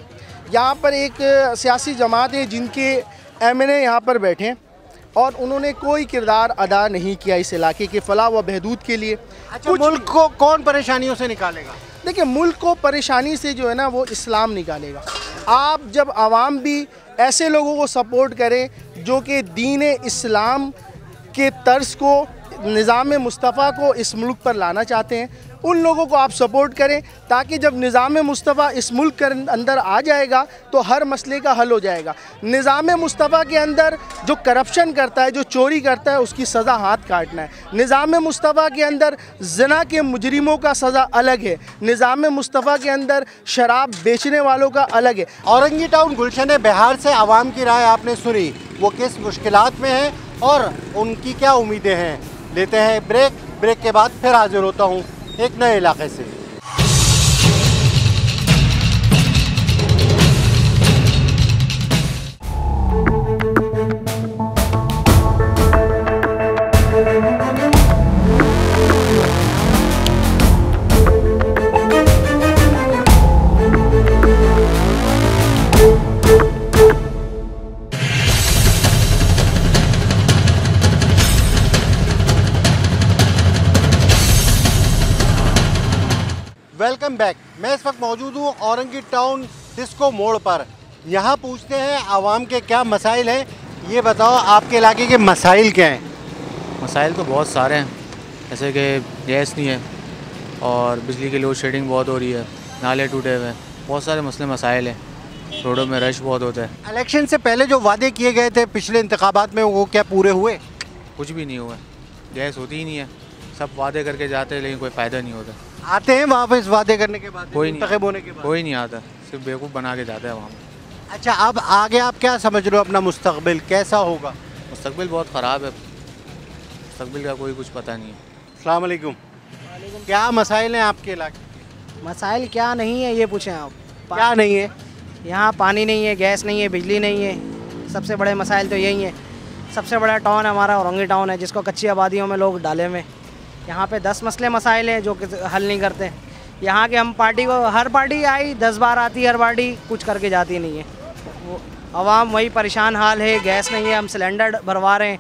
यहाँ पर एक सियासी जमात है जिनके एमएनए यहाँ पर बैठे और उन्होंने कोई किरदार अदा नहीं किया इस इलाके के फलाह व बहदूद के लिए। अच्छा, मुल्क को कौन परेशानियों से निकालेगा? देखिए, मुल्क को परेशानी से जो है ना वो इस्लाम निकालेगा। आप जब आवाम भी ऐसे लोगों को सपोर्ट करें जो कि दीन इस्लाम के तर्ज को, निज़ाम मुस्तफ़ा को इस मुल्क पर लाना चाहते हैं, उन लोगों को आप सपोर्ट करें ताकि जब निज़ाम मुस्तफ़ा इस मुल्क के अंदर आ जाएगा तो हर मसले का हल हो जाएगा। निज़ाम मुस्तफ़ा के अंदर जो करप्शन करता है, जो चोरी करता है, उसकी सज़ा हाथ काटना है। निज़ाम मुस्तफ़ा के अंदर ज़िना के मुजरिमों का सज़ा अलग है। निज़ाम मुस्तफ़ा के अंदर शराब बेचने वालों का अलग है। औरंगी टाउन गुलशन बिहार से आवाम की राय आपने सुनी, वो किस मुश्किलात में हैं और उनकी क्या उम्मीदें हैं। लेते हैं ब्रेक के बाद फिर हाजिर होता हूँ एक नए इलाके से। Welcome back. मैं इस वक्त मौजूद हूँ औरंगी टाउन डिस्को मोड़ पर। यहाँ पूछते हैं आवाम के क्या मसाइल हैं। ये बताओ, आपके इलाके के मसाइल क्या हैं? मसाइल तो बहुत सारे हैं, जैसे कि गैस नहीं है और बिजली की लोड शेडिंग बहुत हो रही है, नाले टूटे हुए हैं, बहुत सारे मसले मसाइल हैं, रोडों में रश बहुत होता है। इलेक्शन से पहले जो वादे किए गए थे पिछले इंतखाबात में, वो क्या पूरे हुए? कुछ भी नहीं हुआ। गैस होती ही नहीं है, सब वादे करके जाते हैं लेकिन कोई फ़ायदा नहीं होता। आते हैं वापस वादे करने के बाद? कोई नहीं, होने के बाद कोई नहीं आता, सिर्फ बेवकूफ़ बना के जाता है वहाँ। अच्छा, अब आगे आप क्या समझ रहे हो, अपना मुस्तकबिल कैसा होगा? मुस्तकबिल बहुत ख़राब है, मुस्तकबिल का कोई कुछ पता नहीं है। अस्सलाम वालेकुम। क्या मसाइल हैं आपके इलाके? मसाइल क्या नहीं है ये पूछें आप। क्या नहीं है? यहाँ पानी नहीं है, गैस नहीं है, बिजली नहीं है। सबसे बड़े मसाइल तो यही हैं। सबसे बड़ा टाउन हमारा औरंगी टाउन है, जिसको कच्ची आबादियों में लोग डाले हुए। यहाँ पे 10 मसले मसाइल हैं जो कि हल नहीं करते। यहाँ के हम पार्टी को, हर पार्टी आई 10 बार आती, हर पार्टी कुछ करके जाती नहीं है। वो आवाम वही परेशान हाल है, गैस नहीं है, हम सिलेंडर भरवा रहे हैं।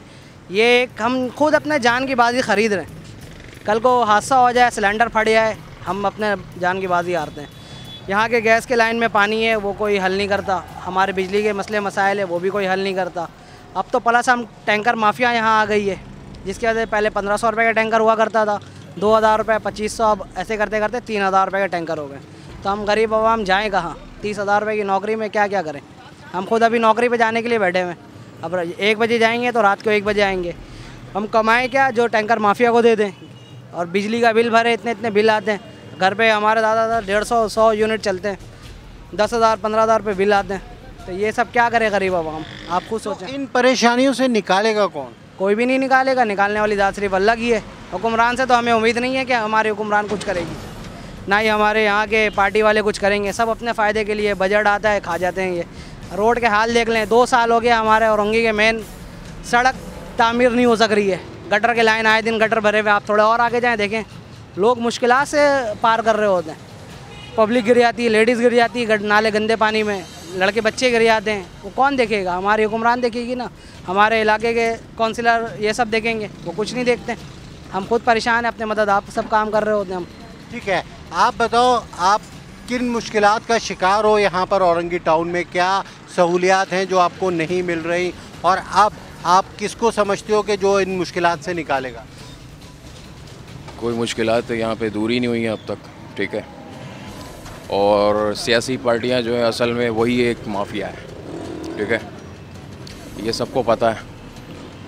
ये हम खुद अपने जान की बाजी ख़रीद रहे हैं। कल को हादसा हो जाए, सिलेंडर फट जाए, हम अपने जान की बाजी हारते हैं। यहाँ के गैस के लाइन में पानी है, वो कोई हल नहीं करता। हमारे बिजली के मसले मसाइल है, वो भी कोई हल नहीं करता। अब तो प्लस हम टैंकर माफिया यहाँ आ गई है, जिसकी वजह से पहले 1500 रुपये का टैंकर हुआ करता था, 2000 रुपये, 2500, अब ऐसे करते करते 3000 रुपये का टैंकर हो गए। तो हम गरीब आवाम जाएँ कहाँ? 30,000 रुपये की नौकरी में क्या क्या करें? हम खुद अभी नौकरी पे जाने के लिए बैठे हुए। अब 1 बजे जाएंगे तो रात को 1 बजे आएंगे। हम कमाएँ क्या जो टैंकर माफिया को दे दें? और बिजली का बिल भरे, इतने इतने बिल आते हैं। घर पे हमारे दादा 150-100 यूनिट चलते हैं, 10,000 15,000 रुपये बिल आते हैं। तो ये सब क्या करे गरीब आवाम? आप खुद सोचें। इन परेशानियों से निकालेगा कौन? कोई भी नहीं निकालेगा। निकालने वाली ज़ात सिर्फ अल्लाह की है। हुक्मरान से तो हमें उम्मीद नहीं है कि हमारे हुक्मरान कुछ करेगी, ना ही हमारे यहाँ के पार्टी वाले कुछ करेंगे। सब अपने फ़ायदे के लिए बजट आता है, खा जाते हैं। ये रोड के हाल देख लें, 2 साल हो गया हमारे औरंगी के मेन सड़क तामीर नहीं हो सक रही है। गटर के लाइन आए दिन गटर भरे हुए। आप थोड़ा और आगे जाएँ, देखें लोग मुश्किलात से पार कर रहे होते हैं। पब्लिक गिर जाती है, लेडीज़ गिर जाती है नाले गंदे पानी में, लड़के बच्चे गिर जाते हैं। वो कौन देखेगा? हमारी हुक्मरान देखेगी ना, हमारे इलाके के काउंसिलर ये सब देखेंगे? वो कुछ नहीं देखते। हम खुद परेशान हैं, अपने मदद आप सब काम कर रहे होते हैं हम। ठीक है, आप बताओ, आप किन मुश्किलात का शिकार हो यहाँ पर औरंगी टाउन में? क्या सहूलियात हैं जो आपको नहीं मिल रही, और अब आप किसको समझते हो कि जो इन मुश्किलात से निकालेगा? कोई मुश्किलात यहाँ पे दूर ही नहीं हुई हैं अब तक, ठीक है। और सियासी पार्टियाँ जो है असल में वही एक माफिया है, ठीक है, ये सबको पता है।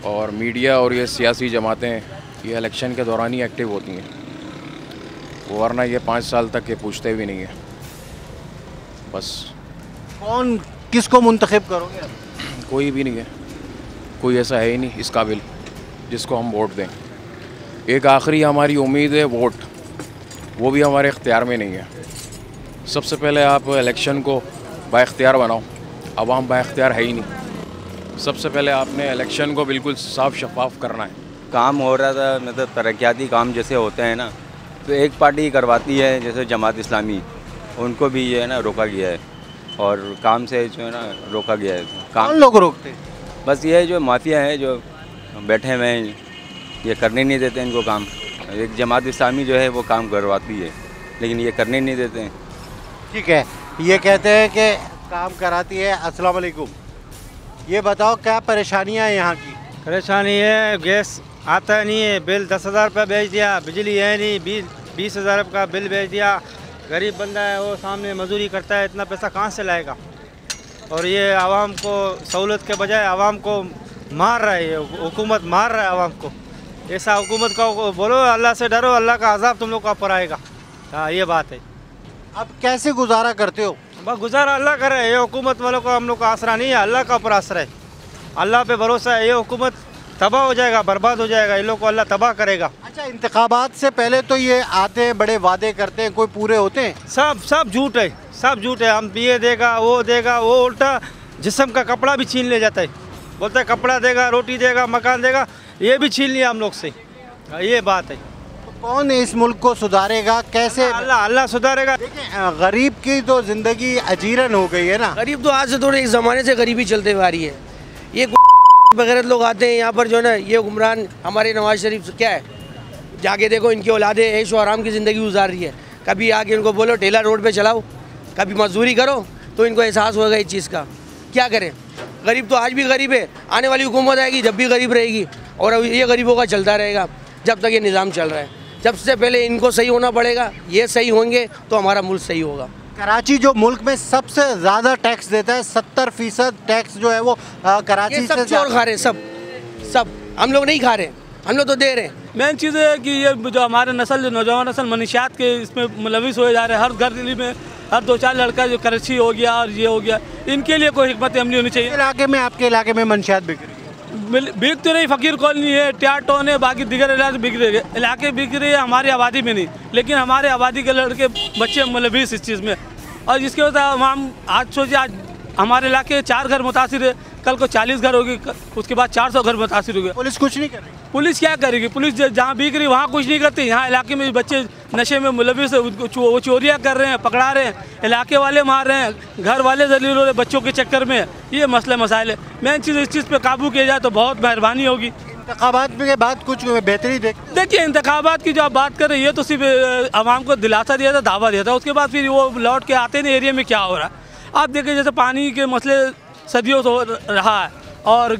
और मीडिया और ये सियासी जमातें ये इलेक्शन के दौरान ही एक्टिव होती हैं, वरना ये 5 साल तक ये पूछते भी नहीं है। बस कौन, किसको मुंतखब करोगे? कोई भी नहीं है, कोई ऐसा है ही नहीं इस काबिल जिसको हम वोट दें। एक आखिरी हमारी उम्मीद है वोट, वो भी हमारे इख्तियार में नहीं है। सबसे पहले आप इलेक्शन को बाइख्तियार बनाओ, अवाम बाइख्तियार है ही नहीं। सबसे पहले आपने इलेक्शन को बिल्कुल साफ शफाफ करना है। काम हो रहा था, मतलब तरक्याती काम जैसे होते हैं ना, तो एक पार्टी करवाती है, जैसे जमात इस्लामी, उनको भी ये है ना रोका गया है, और काम से जो है ना रोका गया है। कौन लोग रोकते? बस ये जो माफिया है जो बैठे हुए हैं, ये करने नहीं देते इनको काम। एक जमात इस्लामी जो है वो काम करवाती है, लेकिन ये करने नहीं देते हैं। ठीक है, ये कहते हैं कि काम कराती है। अस्सलाम वालेकुम, ये बताओ क्या परेशानियाँ हैं यहाँ की? परेशानी है, गैस आता नहीं है, बिल 10,000 रुपये भेज दिया, बिजली है नहीं, 20,000 का बिल भेज दिया। गरीब बंदा है, वो सामने मजदूरी करता है, इतना पैसा कहाँ से लाएगा? और ये आवाम को सहूलत के बजाय आवाम को मार रहा है, ये हुकूमत मार रहा है आवाम को। ऐसा हुकूमत को बोलो अल्लाह से डरो, अल्लाह का अजाब तुम लोग का ऊपर आएगा। हाँ, ये बात है। अब कैसे गुजारा करते हो? बस गुजारा अल्लाह करे, ये हुकूमत वालों को हम लोग का आसरा नहीं है, अल्लाह का ऊपर आसरा है, अल्लाह पे भरोसा है। ये हुकूमत तबाह हो जाएगा, बर्बाद हो जाएगा, इन लोग को अल्लाह तबाह करेगा। अच्छा, इंतखाबात से पहले तो ये आते हैं, बड़े वादे करते हैं, कोई पूरे होते हैं? सब झूठ है, सब झूठ है। हम ये देगा, वो उल्टा जिस्म का कपड़ा भी छीन ले जाता है, बोलता है कपड़ा देगा, रोटी देगा, मकान देगा, ये भी छीन लिया हम लोग से। ये बात है। तो कौन इस मुल्क को सुधारेगा? कैसे? अल्लाह सुधारेगा। देखिए, गरीब की तो ज़िंदगी अजीरन हो गई है ना। गरीब तो आज से थोड़े इस ज़माने से गरीबी चलते हुए आ रही है। ये बगैर लोग आते हैं यहाँ पर जो है ना, ये हुक्मरान हमारे नवाज शरीफ क्या है, जाके देखो इनकी औलादें ऐश व आराम की ज़िंदगी गुजार रही है। कभी आके इनको बोलो ठेला रोड पे चलाओ, कभी मजदूरी करो, तो इनको एहसास होगा इस चीज़ का। क्या करें, गरीब तो आज भी गरीब है, आने वाली हुकूमत आएगी जब भी गरीब रहेगी, और ये गरीबों का चलता रहेगा जब तक ये निज़ाम चल रहा है। जब से पहले इनको सही होना पड़ेगा, ये सही होंगे तो हमारा मुल्क सही होगा। कराची जो मुल्क में सबसे ज़्यादा टैक्स देता है, 70% टैक्स जो है वो कराची से चोर खा रहे हैं। सब हम लोग नहीं खा रहे, हम लोग तो दे रहे हैं। मेन चीज़ है कि ये जो हमारे नस्ल, जो नौजवान नस्ल मनशियात के इसमें मुलविस हो जा रहे हैं। हर घर दिल्ली में हर 2-4 लड़का जो कराची हो गया और ये हो गया, इनके लिए कोई हिकमत अमली होनी चाहिए। इलाके में, आपके इलाके में मनशियात बिक रही है? बिक तो नहीं, फ़कीर कॉलोनी है, ट्यार टाउन है, बाकी दिगर इलाके बिक रही है, हमारी आबादी में नहीं। लेकिन हमारे आबादी के लड़के बच्चे मुलविस इस चीज़ में, और जिसके वजह हम आज सोचिए, आज हमारे इलाके 4 घर मुतासिर है, कल को 40 घर होगी, उसके बाद 400 घर मुतासिर हो गए। पुलिस कुछ नहीं कर रही? पुलिस क्या करेगी? पुलिस जहाँ बिक रही वहाँ कुछ नहीं करती। यहाँ इलाके में बच्चे नशे में मुलविस है, वो चोरियाँ कर रहे हैं, पकड़ा रहे हैं, इलाके वाले मार रहे हैं, घर वाले जलील हो रहे बच्चों के चक्कर में। ये मसले मसाइल है। मेन चीज़, इस चीज़ पे काबू किया जाए तो बहुत मेहरबानी होगी। इंतखाबात के बाद कुछ बेहतरी देखिए, इंतखाबात की जो आप बात कर रहे हैं, ये तो सिर्फ आवाम को दिलासा दिया था, दावा दिया था, उसके बाद फिर वो लौट के आते नहीं एरिया में क्या हो रहा है। आप देखिए, जैसे पानी के मसले सदियों से हो रहा है, और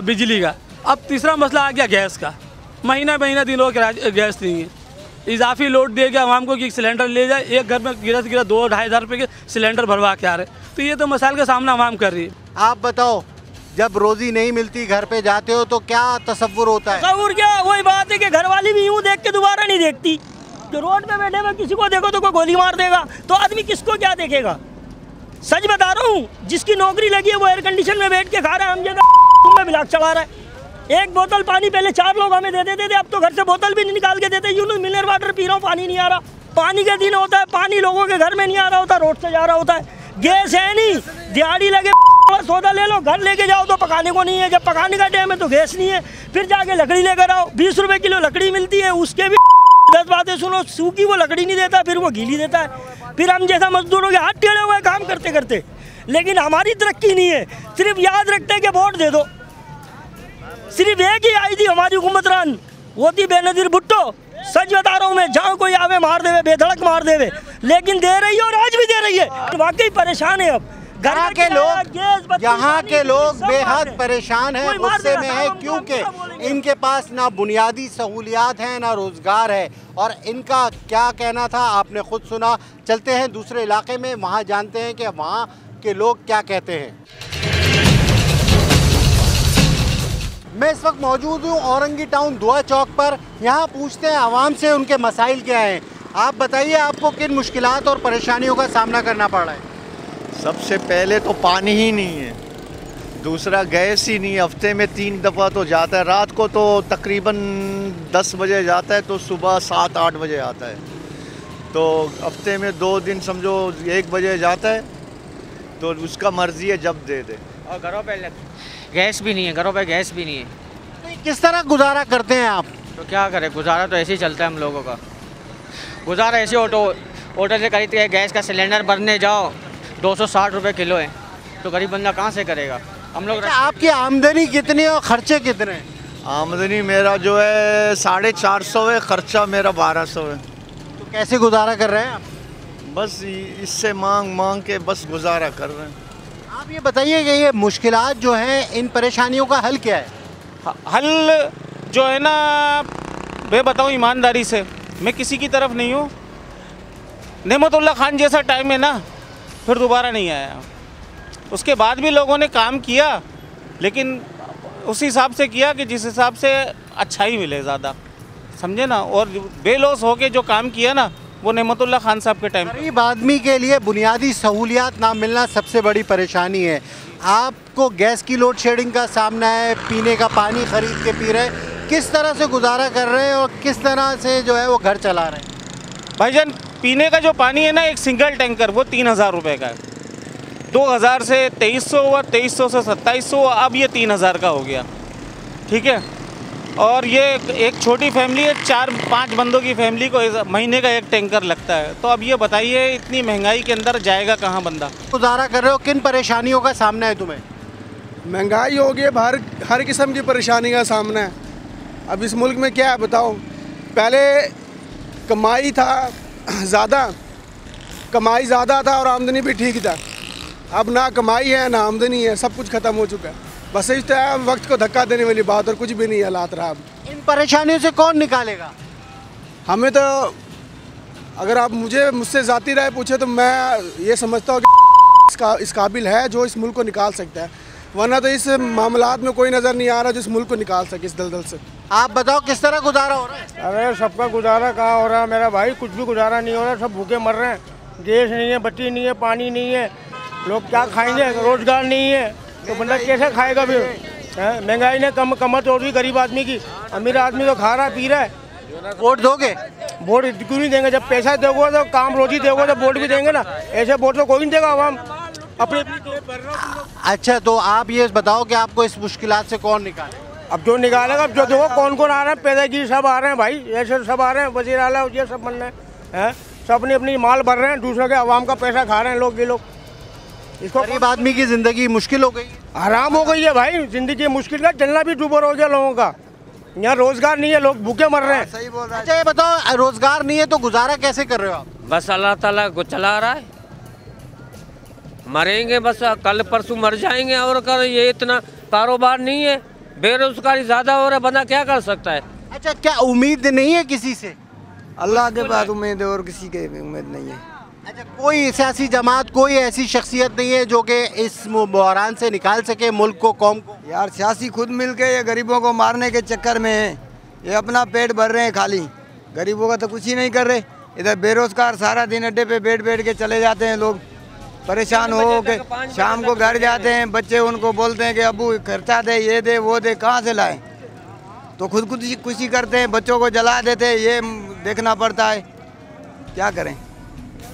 बिजली का, अब तीसरा मसला आ गया गैस का। महीना दिनों के गैस नहीं है। इजाफी लोड दे गया आवाम को कि सिलेंडर ले जाए, एक घर में गिरा 2-2.5 हज़ार रुपये के सिलेंडर भरवा के आ रहे। तो ये तो मसाइल का सामना आवाम कर रही है। आप बताओ, जब रोजी नहीं मिलती, घर पे जाते हो तो क्या तसव्वुर होता है? तसव्वुर क्या, वही बात है कि घर वाली भी यूँ देख के दोबारा नहीं देखती। जो रोड पे बैठे हुए किसी को देखो तो कोई गोली मार देगा, तो आदमी किसको क्या देखेगा? सच बता रहा हूँ, जिसकी नौकरी लगी है वो एयर कंडीशन में बैठ के खा रहा है, हम जगह में ब्लाक चला रहा है। एक बोतल पानी पहले 4 लोग हमें दे देते थे, अब तो घर से बोतल भी नहीं निकाल के देते। यूँ मिनरल वाटर पी रहा हूँ, पानी नहीं आ रहा। पानी का दिन होता है, पानी लोगों के घर में नहीं आ रहा होता, रोड से जा रहा होता है। गैस है नहीं, दिहाड़ी लगे सौदा ले लो, घर लेके जाओ तो पकाने को नहीं है। जब पकाने का टाइम है तो गैस नहीं है, फिर जाके लकड़ी लेकर आओ। 20 रुपये किलो लकड़ी मिलती है, उसके भी 10 बातें सुनो। सूखी वो लकड़ी नहीं देता, फिर वो गीली देता है। फिर हम जैसा मजदूरों के हाथ टेढ़े हुए काम करते करते, लेकिन हमारी तरक्की नहीं है। सिर्फ याद रखते हैं कि वोट दे दो। सिर्फ एक ही आई थी हमारी हुकूमतरान, वो थी बेनज़ीर भुट्टो। सच बता रहा हूँ मैं, जहाँ कोई आवे मार देवे, बेधड़क मार देवे, लेकिन दे रही है और आज भी दे रही है। वाकई परेशान है। अब यहाँ के लोग बेहद परेशान हैं, गुस्से में है, क्योंकि इनके पास ना बुनियादी सहूलियात हैं, ना रोज़गार है। और इनका क्या कहना था आपने खुद सुना। चलते हैं दूसरे इलाके में, वहाँ जानते हैं कि वहाँ के लोग क्या कहते हैं। मैं इस वक्त मौजूद हूँ औरंगी टाउन दुआ चौक पर। यहाँ पूछते हैं आवाम से उनके मसाइल क्या हैं। आप बताइए, आपको किन मुश्किलात और परेशानियों का सामना करना पड़ रहा है? सबसे पहले तो पानी ही नहीं है, दूसरा गैस ही नहीं, हफ्ते में 3 दफ़ा तो जाता है। रात को तो तकरीबन 10 बजे जाता है, तो सुबह 7-8 बजे आता है। तो हफ्ते में 2 दिन समझो 1 बजे जाता है, तो उसका मर्ज़ी है जब दे दे। और घरों पे गैस भी नहीं है, घरों पे गैस भी नहीं है। तो किस तरह गुजारा करते हैं आप? तो क्या करें, गुजारा तो ऐसे ही चलता है हम लोगों का। गुजारा ऐसे ऑटो से खरीद के गैस का सिलेंडर भरने जाओ 260 रुपये किलो है, तो गरीब बंदा कहाँ से करेगा हम लोग। अच्छा, आपकी आमदनी कितनी है और खर्चे कितने हैं? आमदनी मेरा जो है 450 है, खर्चा मेरा 1200 है। तो कैसे गुजारा कर रहे हैं आप? बस इससे मांग के बस गुजारा कर रहे हैं। आप ये बताइए कि ये मुश्किलात जो हैं, इन परेशानियों का हल क्या है? हल जो है ना, मैं बताऊँ ईमानदारी से, मैं किसी की तरफ नहीं हूँ। नेमतुल्लाह खान जैसा टाइम है ना, फिर दोबारा नहीं आया। उसके बाद भी लोगों ने काम किया, लेकिन उस हिसाब से किया कि जिस हिसाब से अच्छा ही मिले ज़्यादा, समझे ना। और बेलौस होके जो काम किया ना, वो नेमतुल्लाह खान साहब के टाइम। गरीब आदमी के लिए बुनियादी सहूलियात ना मिलना सबसे बड़ी परेशानी है। आपको गैस की लोड शेडिंग का सामना है, पीने का पानी खरीद के पी रहे हैं, किस तरह से गुजारा कर रहे हैं और किस तरह से जो है वो घर चला रहे हैं? भाईजान, पीने का जो पानी है ना, एक सिंगल टैंकर वो 3000 रुपये का है। 2000 से 2300 हुआ, 2300 से 2700 हुआ, अब ये 3000 का हो गया। ठीक है, और ये एक छोटी फैमिली है, 4-5 बंदों की फैमिली को महीने का एक टैंकर लगता है। तो अब ये बताइए, इतनी महंगाई के अंदर जाएगा कहाँ बंदा? गुजारा कर रहे हो, किन परेशानियों का सामना है तुम्हें? महंगाई हो गई, हर किस्म की परेशानी का सामना है। अब इस मुल्क में क्या है बताओ, पहले कमाई ज़्यादा था और आमदनी भी ठीक था। अब ना कमाई है ना आमदनी है, सब कुछ ख़त्म हो चुका है। बस इस तरह वक्त को धक्का देने वाली बात और कुछ भी नहीं हालात रहा। अब इन परेशानियों से कौन निकालेगा? हमें तो, अगर आप मुझसे ज़ाती राय पूछे तो मैं ये समझता हूँ कि इस काबिल है जो इस मुल्क को निकाल सकता है, वरना तो इस मामलात में कोई नज़र नहीं आ रहा जो इस मुल्क को निकाल सके इस दलदल से। आप बताओ किस तरह गुजारा हो रहा है? अरे सबका गुजारा कहाँ हो रहा है मेरा भाई, कुछ भी गुजारा नहीं हो रहा, सब भूखे मर रहे हैं। गैस नहीं है, बत्ती नहीं है, पानी नहीं है, लोग क्या खाएंगे? रोजगार नहीं है तो बंदा कैसे खाएगा फिर? महंगाई ने कमर तोड़ दी गरीब आदमी की। अमीर आदमी तो खा रहा पी रहा है। वोट दोगे? वोट क्यों नहीं देंगे? जब पैसा दोगे तो काम रोजी दोगे तो वोट भी देंगे ना। ऐसे वोट तो कोई नहीं देगा आवाम अपने। अच्छा, तो आप ये बताओ कि आपको इस मुश्किलात से कौन निकाले? अब जो निकालेगा, अब जो देखो कौन आ रहे हैं, पैदागिरी सब आ रहे हैं भाई, ऐसे सब आ रहे हैं, वजीर आला ये सब बन रहे हैं, सब अपनी माल भर रहे हैं, दूसरों के आवाम का पैसा खा रहे हैं लोग। ये लोग, इसको गरीब आदमी की ज़िंदगी मुश्किल हो गई, आराम हो गई है भाई। ज़िंदगी मुश्किल का, चलना भी डूबर हो गया लोगों का। यहाँ रोजगार नहीं है, लोग भूखे मर रहे हैं। सही बोल रहा है। अच्छा ये बताओ, रोजगार नहीं है तो गुजारा कैसे कर रहे हो आप? बस अल्लाह ताला को चला रहा है, मरेंगे बस, कल परसों मर जाएंगे। और कर ये इतना कारोबार नहीं है, बेरोजगारी ज़्यादा हो रहा है, बंदा क्या कर सकता है? अच्छा, क्या उम्मीद नहीं है किसी से? अल्लाह के बाद उम्मीद है और किसी की उम्मीद नहीं है। अच्छा, कोई सियासी जमात, कोई ऐसी शख्सियत नहीं है जो कि इस बहरान से निकाल सके मुल्क को, कौम को? यार सियासी खुद मिल के ये गरीबों को मारने के चक्कर में है, ये अपना पेट भर रहे हैं खाली, गरीबों का तो कुछ ही नहीं कर रहे। इधर बेरोजगार सारा दिन अड्डे पे बैठ के चले जाते हैं लोग, परेशान हो के शाम को घर जाते हैं। बच्चे उनको बोलते हैं कि अबू खर्चा दे, ये दे वो दे, कहाँ से लाए? तो खुद खुशी करते हैं, बच्चों को जला देते हैं, ये देखना पड़ता है, क्या करें?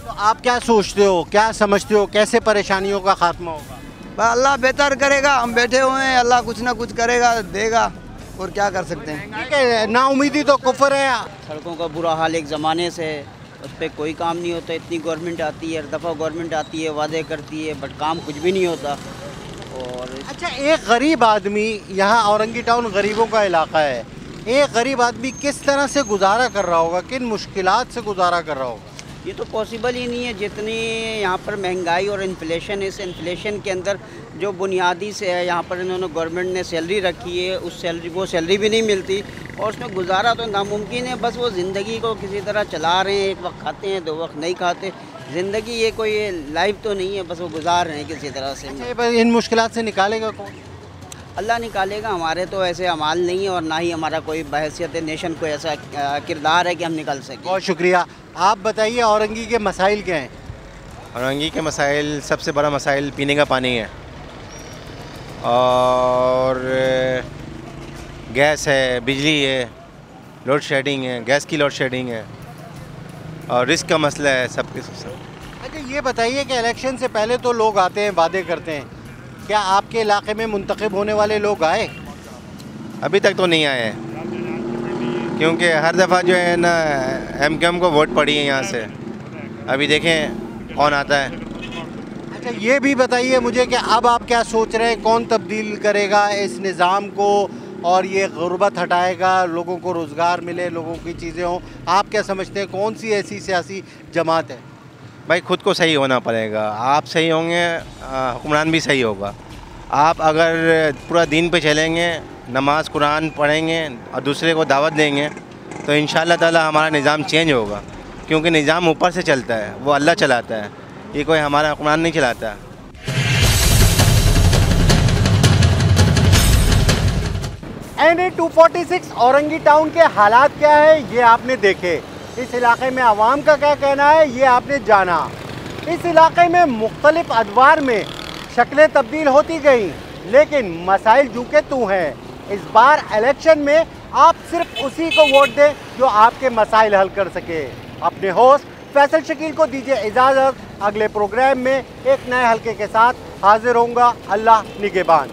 तो आप क्या सोचते हो, क्या समझते हो, कैसे परेशानियों का खात्मा होगा? अल्लाह बेहतर करेगा, हम बैठे हुए हैं, अल्लाह कुछ ना कुछ करेगा, देगा, और क्या कर सकते हैं? ठीक है, नाउमीदी तो कुफ्र है। सड़कों का बुरा हाल एक ज़माने से, उस पर कोई काम नहीं होता। इतनी गवर्नमेंट आती है, हर दफ़ा गवर्नमेंट आती है, वादे करती है, बट काम कुछ भी नहीं होता। और अच्छा, एक गरीब आदमी, यहाँ औरंगी टाउन गरीबों का इलाका है, एक गरीब आदमी किस तरह से गुजारा कर रहा होगा, किन मुश्किलात से गुजारा कर रहा होगा? ये तो पॉसिबल ही नहीं है। जितनी यहाँ पर महंगाई और इन्फ्लेशन है, इस इन्फ्लेशन के अंदर जो बुनियादी से है, यहाँ पर इन्होंने गवर्नमेंट ने सैलरी रखी है, वो सैलरी भी नहीं मिलती और उसमें गुजारा तो नामुमकिन है। बस वो ज़िंदगी को किसी तरह चला रहे हैं, एक वक्त खाते हैं, 2 वक्त नहीं खाते। ज़िंदगी ये कोई लाइफ तो नहीं है, बस वो गुजार रहे हैं किसी तरह से। अच्छा, इन मुश्किलात से निकालेगा कौन? अल्लाह निकालेगा। हमारे तो ऐसे अमाल नहीं है और ना ही हमारा कोई बहैसियत नेशन को ऐसा किरदार है कि हम निकल सकें। बहुत शुक्रिया। आप बताइए औरंगी के मसाइल क्या हैं? औरंगी के मसाइल, सबसे बड़ा मसाइल पीने का पानी है और गैस है, बिजली है, लोड शेडिंग है, गैस की लोड शेडिंग है और रिस्क का मसला है सब। अच्छा ये बताइए कि इलेक्शन से पहले तो लोग आते हैं, वादे करते हैं, क्या आपके इलाके में मुंतखब होने वाले लोग आए? अभी तक तो नहीं आए हैं, क्योंकि हर दफ़ा जो है ना MQM को वोट पड़ी है यहाँ से। अभी देखें कौन आता है। अच्छा, ये भी बताइए मुझे कि अब आप क्या सोच रहे हैं, कौन तब्दील करेगा इस निज़ाम को और ये गुर्बत हटाएगा, लोगों को रोज़गार मिले, लोगों की चीज़ें हों? आप क्या समझते हैं, कौन सी ऐसी सियासी जमात है? भाई खुद को सही होना पड़ेगा। आप सही होंगे, हुक्मरान भी सही होगा। आप अगर पूरा दिन पे चलेंगे, नमाज कुरान पढ़ेंगे और दूसरे को दावत देंगे तो इंशाअल्लाह ताला हमारा निज़ाम चेंज होगा, क्योंकि निज़ाम ऊपर से चलता है, वो अल्लाह चलाता है, ये कोई हमारा हुक्मरान नहीं चलाता। NA 246 औरंगी टाउन के हालात क्या है ये आपने देखे, इस इलाके में आवाम का क्या कहना है ये आपने जाना। इस इलाके में मुख्तलिफ अदवार में शक्लें तब्दील होती गई, लेकिन मसाइल जू के तू हैं। इस बार इलेक्शन में आप सिर्फ उसी को वोट दें जो आपके मसाइल हल कर सके। अपने होस्ट फैसल शकील को दीजिए इजाज़त। अगले प्रोग्राम में एक नए हल्के के साथ हाजिर होऊंगा। अल्लाह निगहबान।